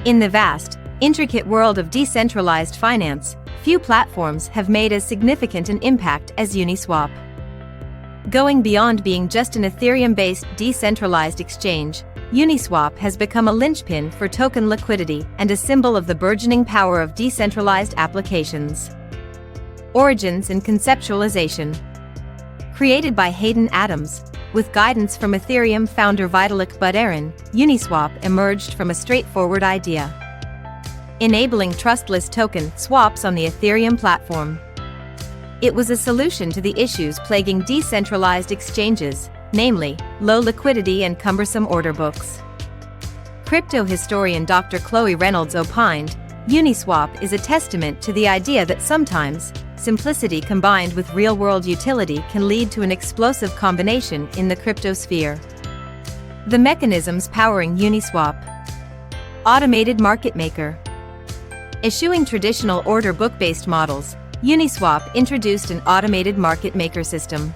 In the vast, intricate world of decentralized finance, few platforms have made as significant an impact as Uniswap. Going beyond being just an Ethereum-based decentralized exchange, Uniswap has become a linchpin for token liquidity and a symbol of the burgeoning power of decentralized applications. Origins and conceptualization. Created by Hayden Adams, with guidance from Ethereum founder Vitalik Buterin, Uniswap emerged from a straightforward idea: enabling trustless token swaps on the Ethereum platform. It was a solution to the issues plaguing decentralized exchanges, namely, low liquidity and cumbersome order books. Crypto historian Dr. Chloe Reynolds opined, Uniswap is a testament to the idea that sometimes, simplicity combined with real-world utility can lead to an explosive combination in the crypto sphere. The mechanisms powering Uniswap. Automated market maker. Eschewing traditional order book-based models, Uniswap introduced an automated market maker system.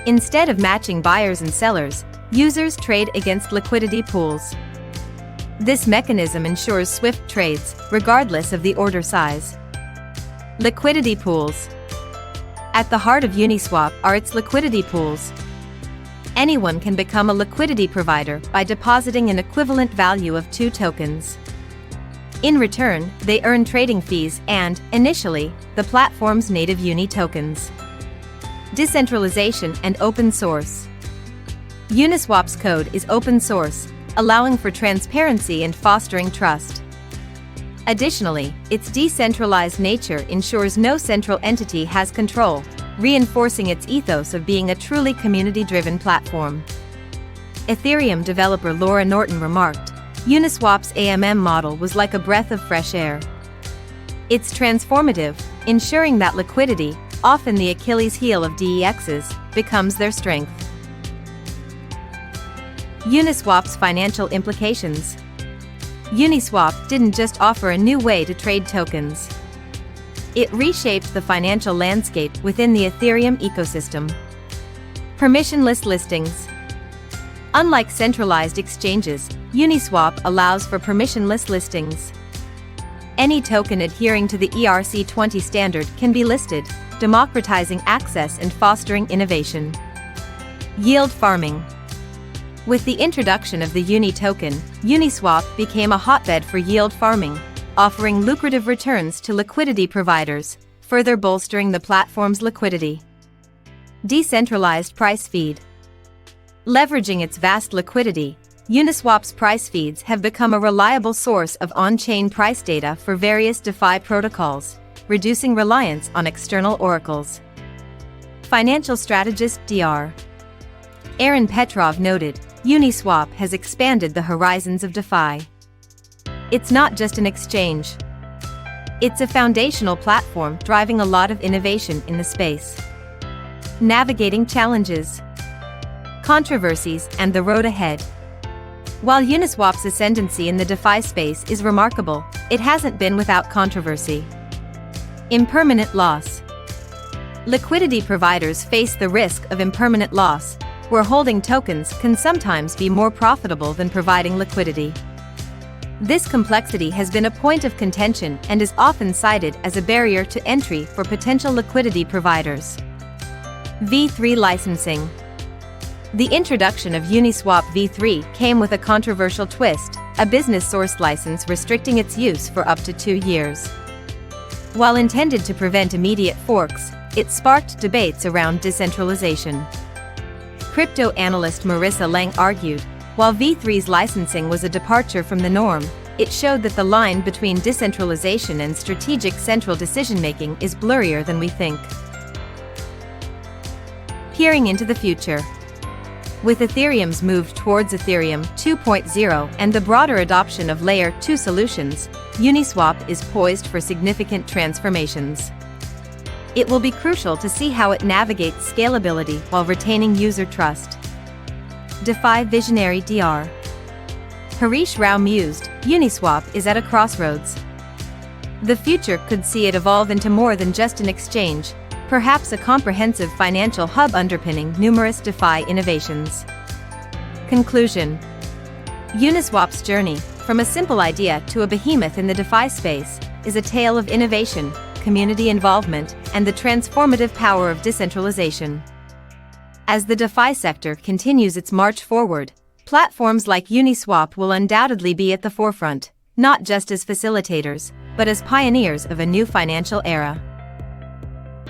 Instead of matching buyers and sellers, users trade against liquidity pools. This mechanism ensures swift trades, regardless of the order size. Liquidity pools. At the heart of Uniswap are its liquidity pools. Anyone can become a liquidity provider by depositing an equivalent value of 2 tokens. In return, they earn trading fees and, initially, the platform's native UNI tokens. Decentralization and open source. Uniswap's code is open source, allowing for transparency and fostering trust. Additionally, its decentralized nature ensures no central entity has control, reinforcing its ethos of being a truly community-driven platform. Ethereum developer Laura Norton remarked, Uniswap's AMM model was like a breath of fresh air. It's transformative, ensuring that liquidity, often the Achilles heel of DEXs, becomes their strength. Uniswap's financial implications. Uniswap didn't just offer a new way to trade tokens. It reshaped the financial landscape within the Ethereum ecosystem. Permissionless listings. Unlike centralized exchanges, Uniswap allows for permissionless listings. Any token adhering to the ERC20 standard can be listed, democratizing access and fostering innovation. Yield farming. With the introduction of the UNI token, Uniswap became a hotbed for yield farming, offering lucrative returns to liquidity providers, further bolstering the platform's liquidity. Decentralized price feed. Leveraging its vast liquidity, Uniswap's price feeds have become a reliable source of on-chain price data for various DeFi protocols, reducing reliance on external oracles. Financial strategist Dr. Aaron Petrov noted, Uniswap has expanded the horizons of DeFi. It's not just an exchange. It's a foundational platform driving a lot of innovation in the space. Navigating challenges, controversies, and the road ahead. While Uniswap's ascendancy in the DeFi space is remarkable, it hasn't been without controversy. Impermanent loss. Liquidity providers face the risk of impermanent loss, where holding tokens can sometimes be more profitable than providing liquidity. This complexity has been a point of contention and is often cited as a barrier to entry for potential liquidity providers. V3 licensing. The introduction of Uniswap v3 came with a controversial twist, a business source license restricting its use for up to 2 years. While intended to prevent immediate forks, it sparked debates around decentralization. Crypto analyst Marissa Lang argued, while v3's licensing was a departure from the norm, it showed that the line between decentralization and strategic central decision-making is blurrier than we think. Peering into the future. With Ethereum's move towards Ethereum 2.0 and the broader adoption of Layer 2 solutions, Uniswap is poised for significant transformations. It will be crucial to see how it navigates scalability while retaining user trust. DeFi visionary Dr. Harish Rao mused, Uniswap is at a crossroads. The future could see it evolve into more than just an exchange, perhaps a comprehensive financial hub underpinning numerous DeFi innovations. Conclusion. Uniswap's journey, From a simple idea to a behemoth in the DeFi space is a tale of innovation, community involvement, and the transformative power of decentralization. As the DeFi sector continues its march forward, platforms like Uniswap will undoubtedly be at the forefront, not just as facilitators, but as pioneers of a new financial era.